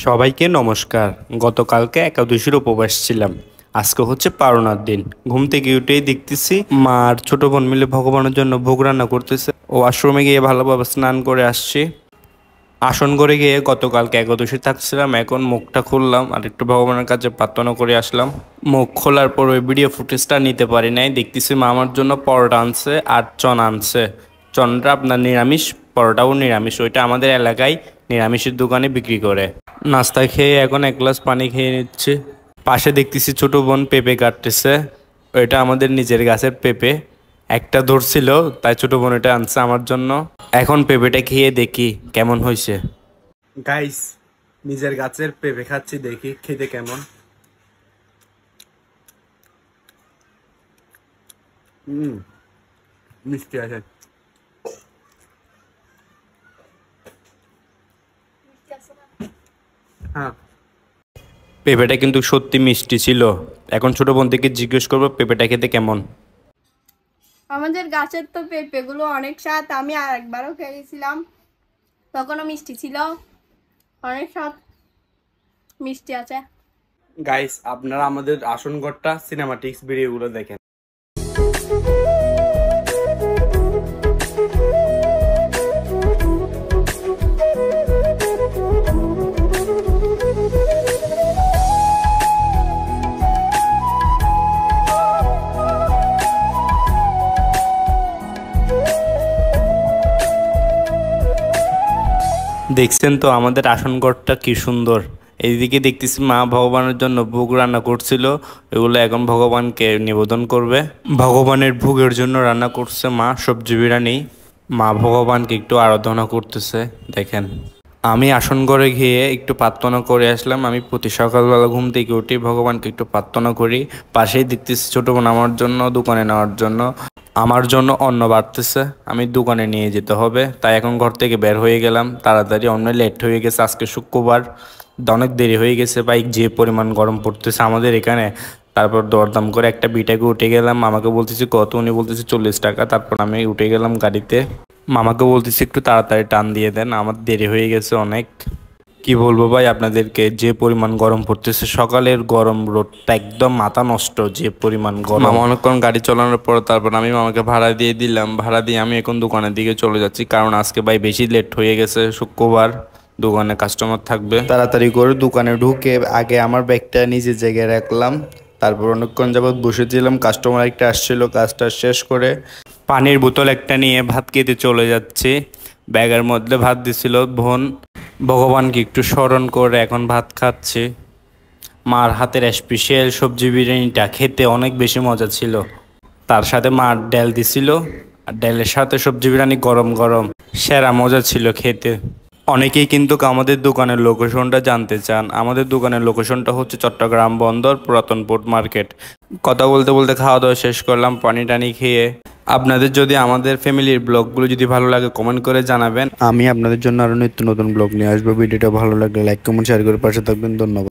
সবাইকে নমস্কার। গতকালকে একাদশীর উপবাস ছিলাম। আজকে হচ্ছে পারণার দিন। ঘুম থেকে উঠেই দেখতেছি মা আর ছোট বোন মিলে ভগবানের জন্য ভোগ রান্না করতেছে। ও আশ্রমে গিয়ে ভালোভাবে স্নান করে আসছি। আসন করে গিয়ে গতকালকে একাদশী থাকছিলাম, এখন মুখটা খুললাম আর একটু ভগবানের কাছে প্রার্থনা করে আসলাম। মুখ খোলার পর ওই ভিডিও ফুটেজটা নিতে পারি নাই। দেখতেছি মা আমার জন্য পরোটা আনছে আর চনা আনছে। চনটা আপনার নিরামিষ, পরোটাও নিরামিষ। ওইটা আমাদের এলাকায় নিরামিষের দোকানে বিক্রি করে। নাস্তা খেয়ে এখন এক গ্লাস পানি খেয়ে নিচ্ছে। পাশে দেখতেছি ছোট বোন পেঁপে কাটতেছে। ওইটা আমাদের নিজের গাছের পেঁপে, একটা ধরছিল তাই ছোট বোন এটা আনছে আমার জন্য। এখন পেঁপেটা খেয়ে দেখি কেমন হয়েছে। গাইস, নিজের গাছের পেঁপে খাচ্ছি, দেখি খেতে কেমন। মিষ্টি আছে। হ্যাঁ, পেঁপেটা কিন্তু সত্যি মিষ্টি ছিল। এখন ছোট বোন থেকে জিজ্ঞেস করবো পেঁপেটা খেতে কেমন। আমাদের গাছের তো পেঁপেগুলো অনেক স্বাদ। আমি আরেকবারও খেয়েছিলাম, তখনও মিষ্টি ছিল। অনেক স্বাদ, মিষ্টি আছে। গাইস, আপনারা আমাদের আসনঘরটা সিনেমাটিক্স ভিডিওগুলো দেখেন। দেখছেন তো আমাদের আসনঘরটা কি সুন্দর। এইদিকে দেখতেছি মা ভগবানের জন্য ভোগ রান্না করছিল। এগুলো এখন ভগবানকে নিবেদন করবে। ভগবানের ভোগের জন্য রান্না করছে মা সবজি বিরিয়ানি। মা ভগবানকে একটু আরাধনা করতেছে, দেখেন। আমি আসন ঘরে গিয়ে একটু প্রার্থনা করে আসলাম। আমি প্রতি সকালবেলা ঘুম থেকে উঠি ভগবানকে একটু প্রার্থনা করি। পাশেই দেখতেছি ছোট বোন আমার জন্য দোকানে নেওয়ার জন্য আমার জন্য অন্ন বাড়তেছে। আমি দোকানে নিয়ে যেতে হবে, তাই এখন ঘর থেকে বের হয়ে গেলাম তাড়াতাড়ি। অন্য লেট হয়ে গেছে, আজকে শুক্রবার, অনেক দেরি হয়ে গেছে। বাইক যে পরিমাণ গরম পড়তেছে আমাদের এখানে। তারপর দরদাম করে একটা বিটাকে উঠে গেলাম। মামাকে বলতেছি কত, উনি বলতেছে 40 টাকা। তারপর আমি উঠে গেলাম গাড়িতে। মামাকে বলতেছি একটু তাড়াতাড়ি টান দিয়ে দেন, আমার দেরি হয়ে গেছে অনেক। কি বলবো ভাই আপনাদেরকে, যে পরিমাণ গরম পড়তেছে, সকালের গরম রোদটা একদম মাথা নষ্ট, যে পরিমাণ গরম। মামা অনেকক্ষণ গাড়ি চালানোর পর তারপর আমি মামাকে ভাড়া দিয়ে দিলাম। ভাড়া দিয়ে আমি এখন দোকানের দিকে চলে যাচ্ছি, কারণ আজকে ভাই বেশি লেট হয়ে গেছে। শুক্রবার, দোকানে কাস্টমার থাকবে। তাড়াতাড়ি করে দোকানে ঢুকে আগে আমার ব্যাগটা নিজের জায়গায় রাখলাম। তারপর অনেকক্ষণ যাবৎ বসেছিলাম, কাস্টমার একটা আসছিল, কাজটা শেষ করে পানির বোতল একটা নিয়ে ভাত খেতে চলে যাচ্ছি। ব্যাগের মধ্যে ভাত দিছিল বোন। ভগবানকে একটু স্মরণ করে এখন ভাত খাচ্ছি। মার হাতের স্পেশাল সবজি বিরিয়ানিটা খেতে অনেক বেশি মজা ছিল। তার সাথে মা ডাল দিছিল, আর ডালের সাথে সবজি বিরিয়ানি গরম গরম, সেরা মজা ছিল খেতে। অনেকেই কিন্তু আমাদের দোকানের লোকেশনটা জানতে চান। আমাদের দোকানের লোকেশনটা হচ্ছে চট্টগ্রাম বন্দর, পুরাতন পোর্ট মার্কেট। কথা বলতে বলতে খাওয়া দাওয়া শেষ করলাম পানি টানি খেয়ে। আপনাদের যদি আমাদের ফ্যামিলির ব্লগগুলো যদি ভালো লাগে কমেন্ট করে জানাবেন। আমি আপনাদের জন্য আরও নিত্য নতুন ব্লগ নিয়ে আসবো। ভিডিওটা ভালো লাগলে লাইক কমেন্ট শেয়ার করে পাশে থাকবেন। ধন্যবাদ।